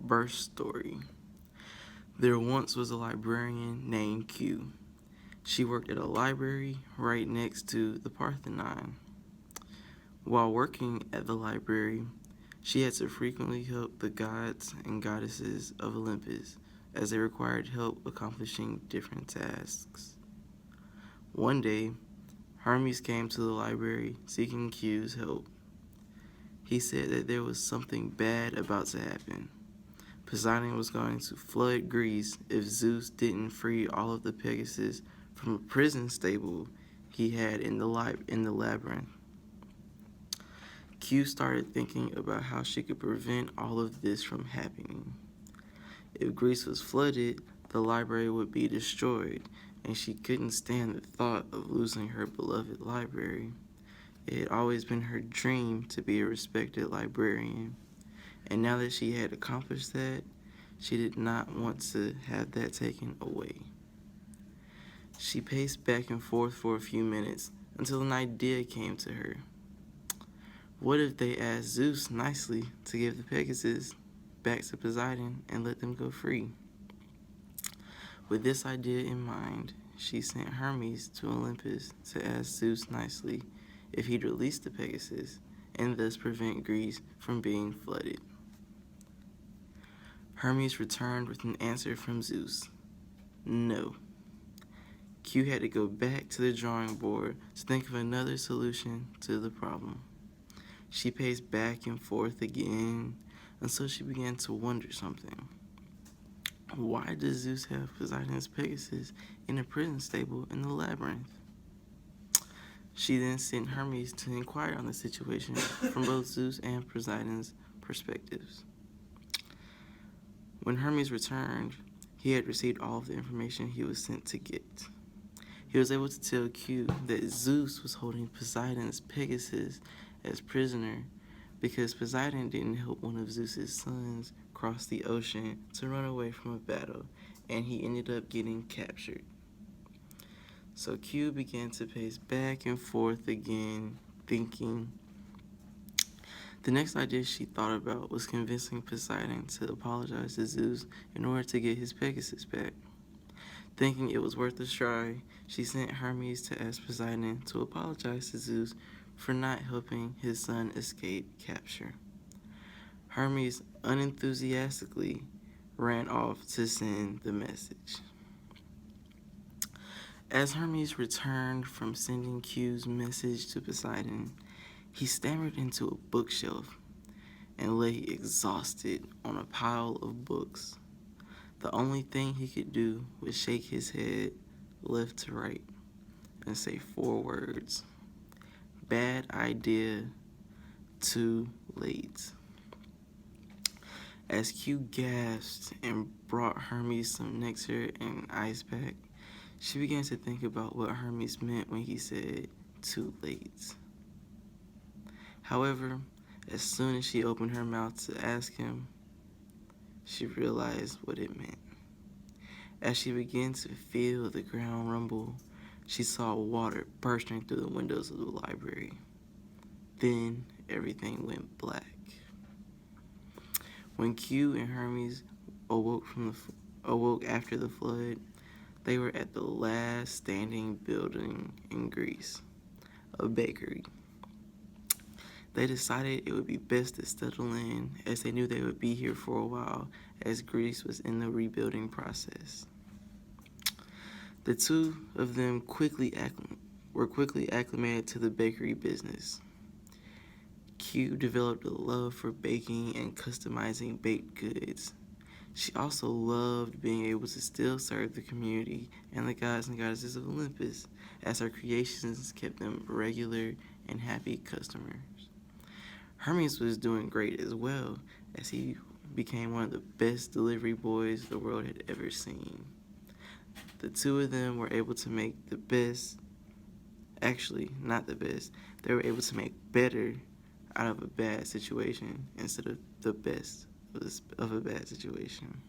Birth story. There once was a librarian named Q. She worked at a library right next to the Parthenon. While working at the library, she had to frequently help the gods and goddesses of Olympus as they required help accomplishing different tasks. One day, Hermes came to the library seeking Q's help. He said that there was something bad about to happen. Poseidon was going to flood Greece if Zeus didn't free all of the Pegasus from a prison stable he had in the labyrinth. Q started thinking about how she could prevent all of this from happening. If Greece was flooded, the library would be destroyed, and she couldn't stand the thought of losing her beloved library. It had always been her dream to be a respected librarian, and now that she had accomplished that, she did not want to have that taken away. She paced back and forth for a few minutes until an idea came to her. What if they asked Zeus nicely to give the Pegasus back to Poseidon and let them go free? With this idea in mind, she sent Hermes to Olympus to ask Zeus nicely if he'd release the Pegasus and thus prevent Greece from being flooded. Hermes returned with an answer from Zeus. No. Q had to go back to the drawing board to think of another solution to the problem. She paced back and forth again until she began to wonder something. Why does Zeus have Poseidon's Pegasus in a prison stable in the labyrinth? She then sent Hermes to inquire on the situation from both Zeus and Poseidon's perspectives. When Hermes returned, he had received all of the information he was sent to get. He was able to tell Q that Zeus was holding Poseidon's Pegasus as prisoner because Poseidon didn't help one of Zeus's sons cross the ocean to run away from a battle, and he ended up getting captured. So Q began to pace back and forth again, thinking. The next idea she thought about was convincing Poseidon to apologize to Zeus in order to get his Pegasus back. Thinking it was worth a try, she sent Hermes to ask Poseidon to apologize to Zeus for not helping his son escape capture. Hermes unenthusiastically ran off to send the message. As Hermes returned from sending Q's message to Poseidon, he stammered into a bookshelf and lay exhausted on a pile of books. The only thing he could do was shake his head left to right and say 4 words. Bad idea, too late. As Q gasped and brought Hermes some nectar and ice pack, she began to think about what Hermes meant when he said, too late. However, as soon as she opened her mouth to ask him, she realized what it meant. As she began to feel the ground rumble, she saw water bursting through the windows of the library. Then everything went black. When Q and Hermes awoke after the flood, they were at the last standing building in Greece, a bakery. They decided it would be best to settle in, as they knew they would be here for a while, as Greece was in the rebuilding process. The two of them were quickly acclimated to the bakery business. Q developed a love for baking and customizing baked goods. She also loved being able to still serve the community and the gods and goddesses of Olympus, as her creations kept them regular and happy customers. Hermes was doing great as well, as he became one of the best delivery boys the world had ever seen. The two of them were able to make the best, actually not the best, they were able to make better out of a bad situation instead of the best of a bad situation.